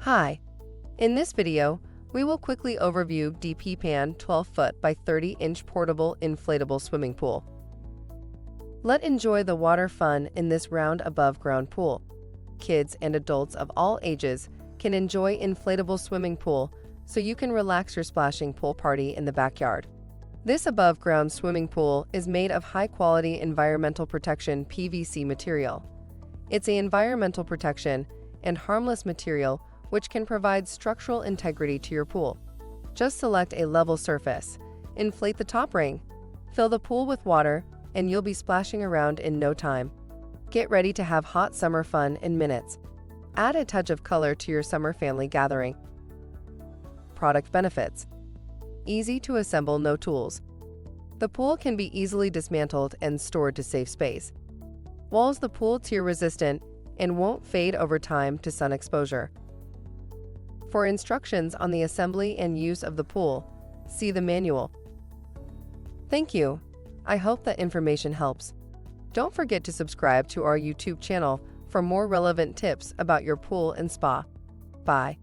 Hi. In this video, we will quickly overview DPPAN 12-foot by 30-inch portable inflatable swimming pool. Let's enjoy the water fun in this round above-ground pool. Kids and adults of all ages can enjoy inflatable swimming pool, so you can relax your splashing pool party in the backyard. This above-ground swimming pool is made of high-quality environmental protection PVC material. It's an environmental protection and harmless material which can provide structural integrity to your pool. Just select a level surface, inflate the top ring, fill the pool with water, and you'll be splashing around in no time. Get ready to have hot summer fun in minutes. Add a touch of color to your summer family gathering. Product benefits. Easy to assemble, no tools. The pool can be easily dismantled and stored to save space. Walls: the pool tear resistant and won't fade over time to sun exposure. For instructions on the assembly and use of the pool, see the manual. Thank you. I hope that information helps. Don't forget to subscribe to our YouTube channel for more relevant tips about your pool and spa. Bye.